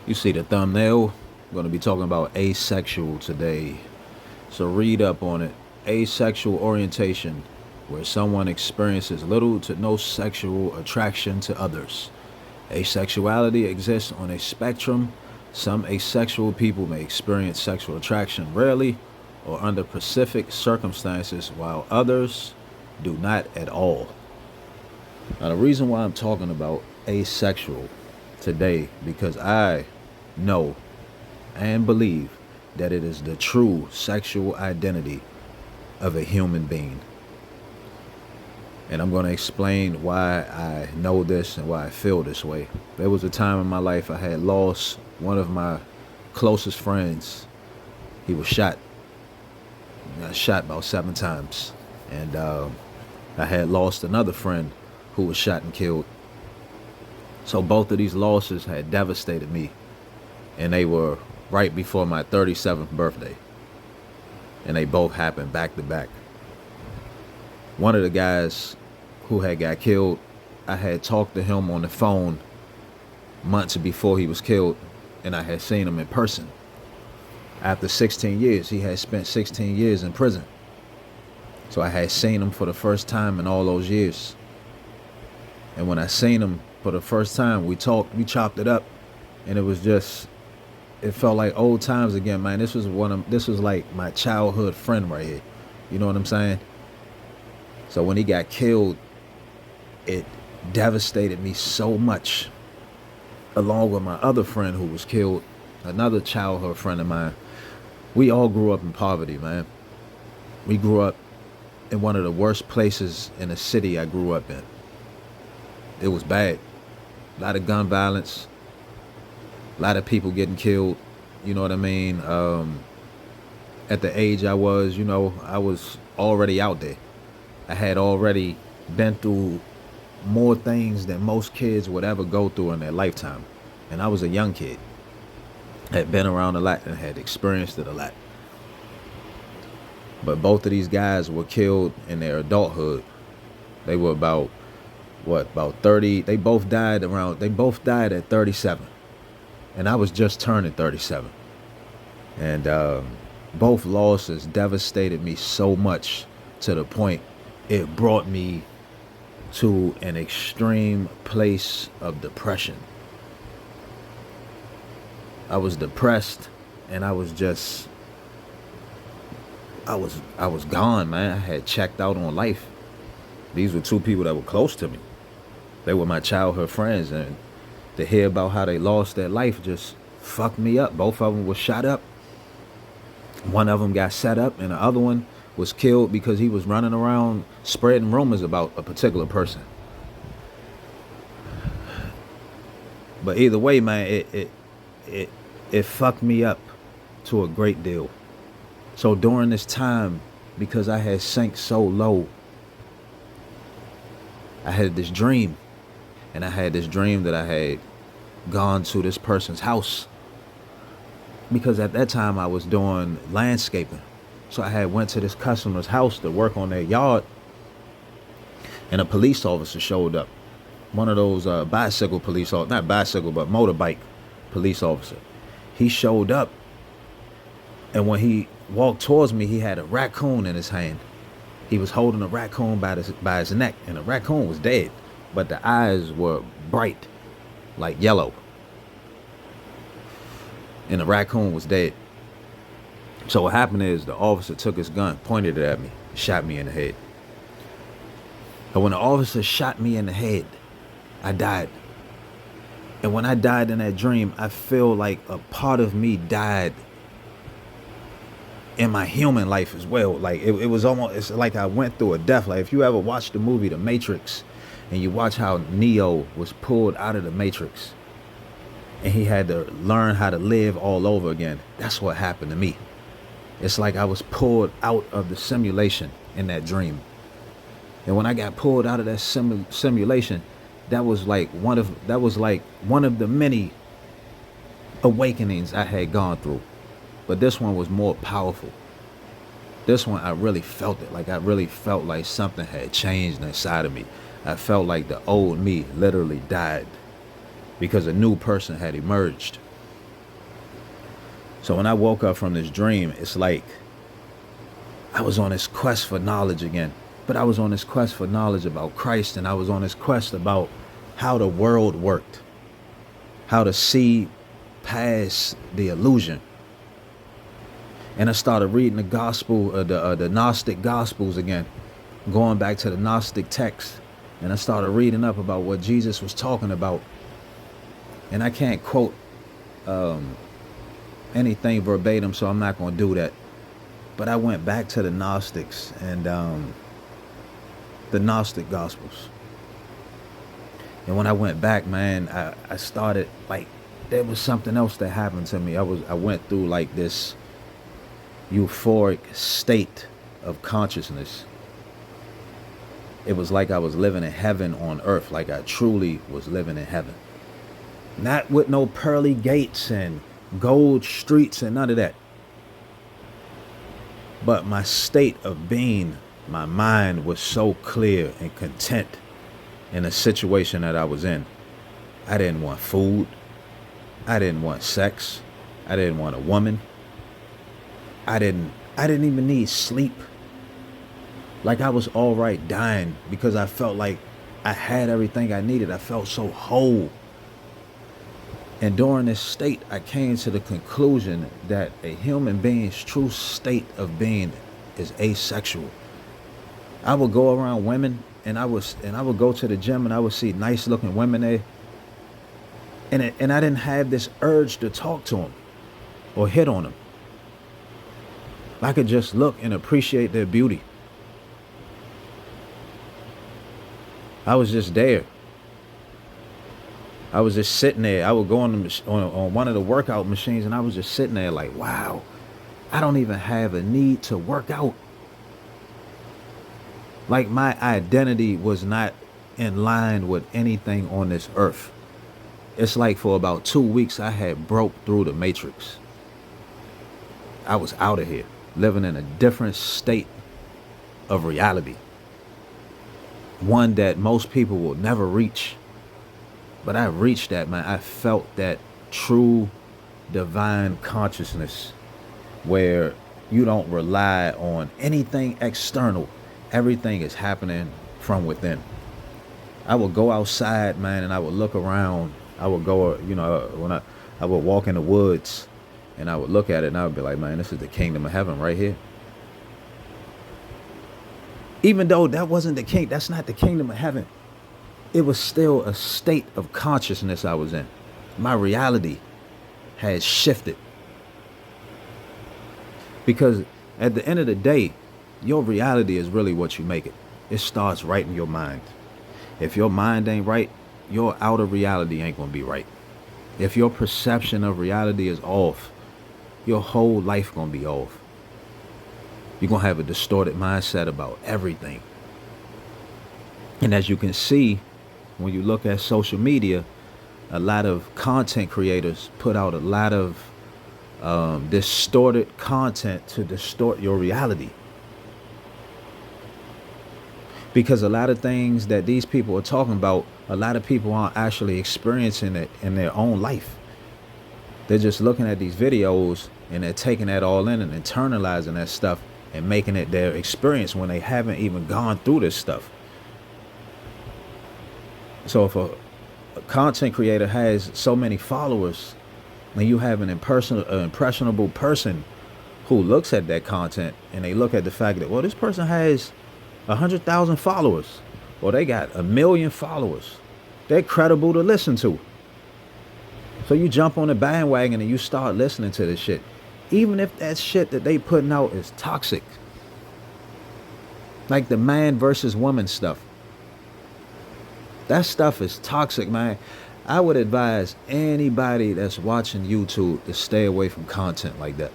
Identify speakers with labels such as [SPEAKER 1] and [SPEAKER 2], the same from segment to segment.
[SPEAKER 1] You see the thumbnail? I'm going to be talking about asexual today. So read up on it. Asexual orientation, where someone experiences little to no sexual attraction to others. Asexuality exists on a spectrum. Some asexual people may experience sexual attraction rarely or under specific circumstances, while others do not at all. Now, the reason why I'm talking about asexual today, because I know and believe that it is the true sexual identity of a human being. And I'm going to explain why I know this and why I feel this way. There was a time in my life I had lost one of my closest friends. He was shot. He got shot about 7 times. And I had lost another friend who was shot and killed. So both of these losses had devastated me. And they were right before my 37th birthday. And they both happened back to back. One of the guys who had got killed, I had talked to him on the phone months before he was killed, and I had seen him in person. After 16 years, he had spent 16 years in prison. So I had seen him for the first time in all those years. And when I seen him for the first time, we talked, we chopped it up, and it was just, it felt like old times again, man. This was like my childhood friend right here. You know what I'm saying? So when he got killed, it devastated me so much. Along with my other friend who was killed, another childhood friend of mine. We all grew up in poverty, man. We grew up in one of the worst places in the city I grew up in. It was bad. A lot of gun violence, a lot of people getting killed. You know what I mean? At the age I was, I was already out there. I had already been through more things than most kids would ever go through in their lifetime. And I was a young kid. Had been around a lot and had experienced it a lot. But both of these guys were killed in their adulthood. They were about 30. They both died at 37. And I was just turning 37. And both losses devastated me so much to the point it brought me to an extreme place of depression. I was depressed, and I was gone, man. I had checked out on life. These were two people that were close to me. They were my childhood friends, and to hear about how they lost their life just fucked me up. Both of them were shot up. One of them got set up, and the other one was killed because he was running around spreading rumors about a particular person. But either way, man, it fucked me up to a great deal. So during this time, because I had sank so low, I had this dream. And I had this dream that I had gone to this person's house. Because at that time I was doing landscaping. So I had went to this customer's house to work on their yard. And a police officer showed up. One of those bicycle police officers, not bicycle, but motorbike police officer. He showed up. And when he walked towards me, he had a raccoon in his hand. He was holding a raccoon by his neck. And the raccoon was dead. But the eyes were bright, like yellow. And the raccoon was dead. So what happened is the officer took his gun, pointed it at me, shot me in the head. And when the officer shot me in the head, I died. And when I died in that dream, I feel like a part of me died in my human life as well. Like it was almost, it's like I went through a death. Like if you ever watched the movie The Matrix, and you watch how Neo was pulled out of the Matrix, and he had to learn how to live all over again. That's what happened to me. It's like I was pulled out of the simulation in that dream. And when I got pulled out of that simulation, that was like one of the many awakenings I had gone through. But this one was more powerful. This one, I really felt it. Like I really felt like something had changed inside of me. I felt like the old me literally died because a new person had emerged. So when I woke up from this dream, it's like I was on this quest for knowledge again. But I was on this quest for knowledge about Christ, and I was on this quest about how the world worked, how to see past the illusion. And I started reading the the Gnostic Gospels again, going back to the Gnostic text. And I started reading up about what Jesus was talking about. And I can't quote anything verbatim, so I'm not going to do that. But I went back to the Gnostics and the Gnostic Gospels. And when I went back, man, I started, like, there was something else that happened to me. I went through like this euphoric state of consciousness. It was like I was living in heaven on earth, like I truly was living in heaven. Not with no pearly gates and gold streets and none of that. But my state of being, my mind was so clear and content in the situation that I was in. I didn't want food. I didn't want sex. I didn't want a woman. I didn't even need sleep. Like I was all right dying because I felt like I had everything I needed. I felt so whole. And during this state, I came to the conclusion that a human being's true state of being is asexual. I would go around women and I would go to the gym and I would see nice looking women there. And I didn't have this urge to talk to them or hit on them. I could just look and appreciate their beauty. I was just there. I was just sitting there. I would go on one of the workout machines and I was just sitting there like, wow, I don't even have a need to work out. Like my identity was not in line with anything on this earth. It's like for about 2 weeks, I had broke through the matrix. I was out of here, living in a different state of reality. One that most people will never reach. But I reached that, man. I felt that true divine consciousness where you don't rely on anything external. Everything is happening from within. I would go outside, man, and I would look around. I would go, when I would walk in the woods and I would look at it and I would be like, man, this is the kingdom of heaven right here. Even though that wasn't the king, that's not the kingdom of heaven. It was still a state of consciousness I was in. My reality had shifted. Because at the end of the day, your reality is really what you make it. It starts right in your mind. If your mind ain't right, your outer reality ain't gonna be right. If your perception of reality is off, your whole life gonna be off. You're gonna have a distorted mindset about everything. And as you can see, when you look at social media, a lot of content creators put out a lot of distorted content to distort your reality. Because a lot of things that these people are talking about, a lot of people aren't actually experiencing it in their own life. They're just looking at these videos and they're taking that all in and internalizing that stuff and making it their experience when they haven't even gone through this stuff. So if a content creator has so many followers and you have an impressionable person who looks at that content and they look at the fact that, well, this person has 100,000 followers or they got 1 million followers, they're credible to listen to. So you jump on the bandwagon and you start listening to this shit, even if that shit that they putting out is toxic, like the man versus woman stuff. That stuff is toxic, man. I would advise anybody that's watching YouTube to stay away from content like that.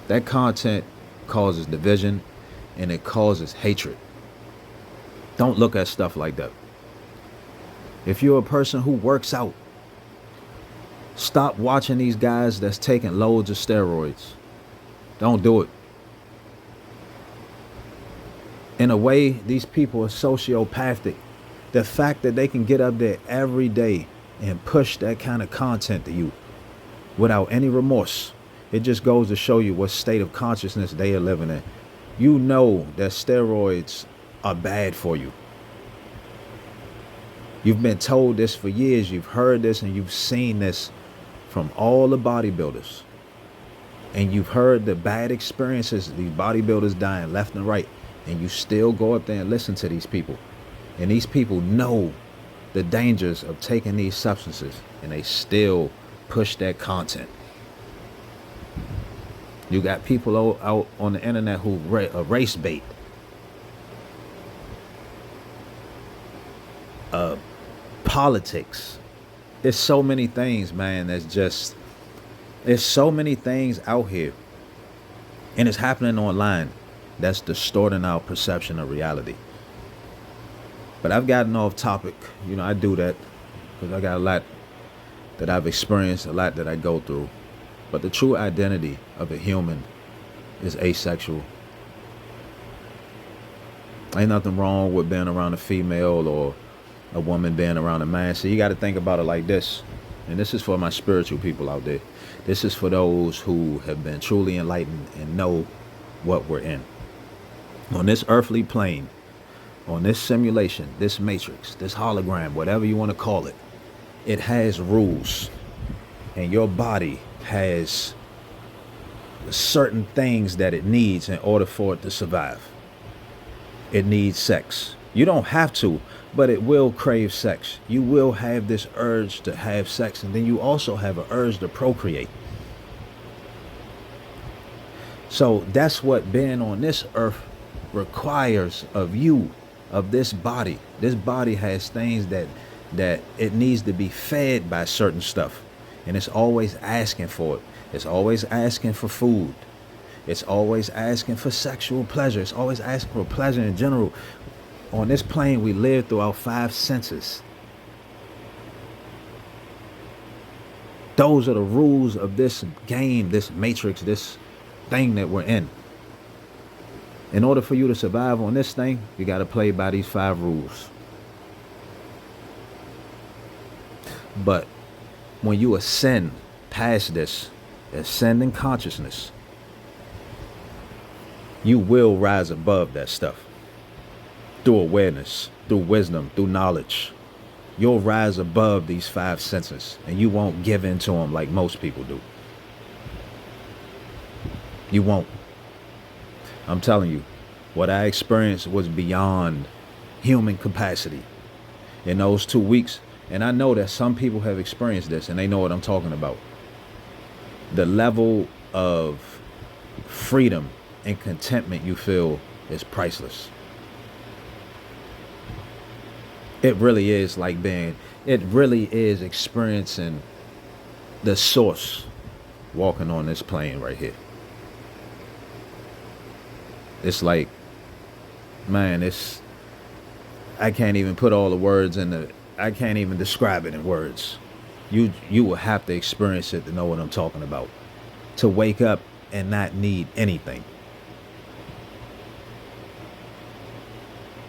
[SPEAKER 1] That content causes division and it causes hatred. Don't look at stuff like that. If you're a person who works out, stop watching these guys that's taking loads of steroids. Don't do it. In a way, these people are sociopathic. The fact that they can get up there every day and push that kind of content to you, without any remorse. It just goes to show you what state of consciousness they are living in. You know that steroids are bad for you. You've been told this for years. You've heard this and you've seen this from all the bodybuilders. And you've heard the bad experiences, these bodybuilders dying left and right. And you still go up there and listen to these people. And these people know the dangers of taking these substances. And they still push that content. You got people out on the internet who race bait. Politics. There's so many things, man, there's so many things out here. And it's happening online that's distorting our perception of reality. But I've gotten off topic. You know, I do that because I got a lot that I've experienced, a lot that I go through. But the true identity of a human is asexual. Ain't nothing wrong with being around a female or a woman being around a man. So you got to think about it like this. And this is for my spiritual people out there. This is for those who have been truly enlightened and know what we're in. On this earthly plane, on this simulation, this matrix, this hologram, whatever you want to call it, it has rules. And your body has certain things that it needs in order for it to survive. It needs sex. You don't have to, but it will crave sex. You will have this urge to have sex, and then you also have an urge to procreate. So that's what being on this earth requires of you, of this body. This body has things that it needs to be fed by certain stuff. And it's always asking for it. It's always asking for food. It's always asking for sexual pleasure. It's always asking for pleasure in general. On this plane, we live through our 5 senses. Those are the rules of this game, this matrix, this thing that we're in. In order for you to survive on this thing, you got to play by these 5 rules. But when you ascend past this, ascend in consciousness, you will rise above that stuff. Through awareness, through wisdom, through knowledge. You'll rise above these 5 senses, and you won't give in to them like most people do. You won't. I'm telling you, what I experienced was beyond human capacity in those 2 weeks. And I know that some people have experienced this and they know what I'm talking about. The level of freedom and contentment you feel is priceless. It really is it really is experiencing the source walking on this plane right here. It's like, man, I can't even put all the words I can't even describe it in words. You will have to experience it to know what I'm talking about. To wake up and not need anything.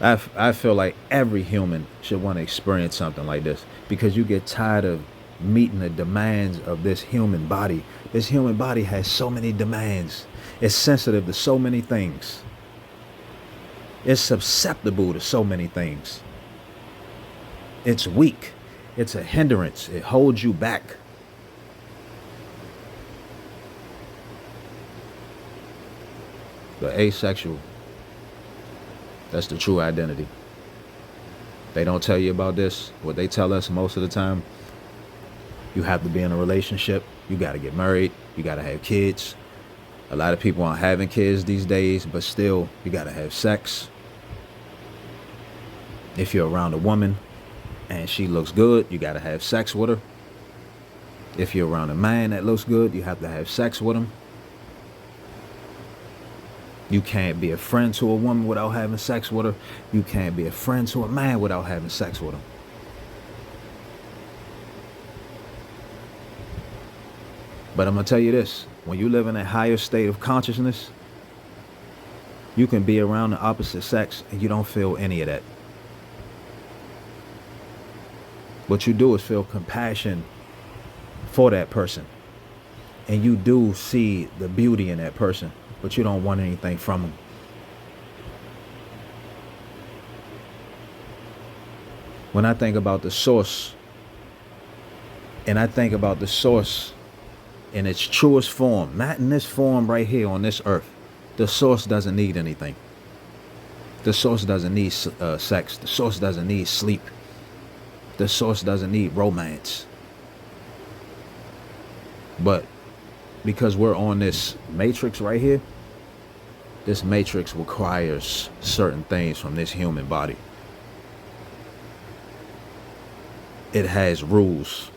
[SPEAKER 1] I feel like every human should want to experience something like this, because you get tired of meeting the demands of this human body. This human body has so many demands. It's sensitive to so many things. It's susceptible to so many things. It's weak. It's a hindrance. It holds you back. The asexual, that's the true identity. They don't tell you about this. What they tell us most of the time, you have to be in a relationship. You got to get married. You got to have kids. A lot of people aren't having kids these days, but still, you got to have sex. If you're around a woman and she looks good, you got to have sex with her. If you're around a man that looks good, you have to have sex with him. You can't be a friend to a woman without having sex with her. You can't be a friend to a man without having sex with him. But I'm going to tell you this. When you live in a higher state of consciousness, you can be around the opposite sex and you don't feel any of that. What you do is feel compassion for that person. and you do see the beauty in that person, but you don't want anything from them. When I think about the source, and I think about the source in its truest form, not in this form right here on this earth, the source doesn't need anything. The source doesn't need sex. The source doesn't need sleep. The source doesn't need romance. But because we're on this matrix right here, this matrix requires certain things from this human body. It has rules.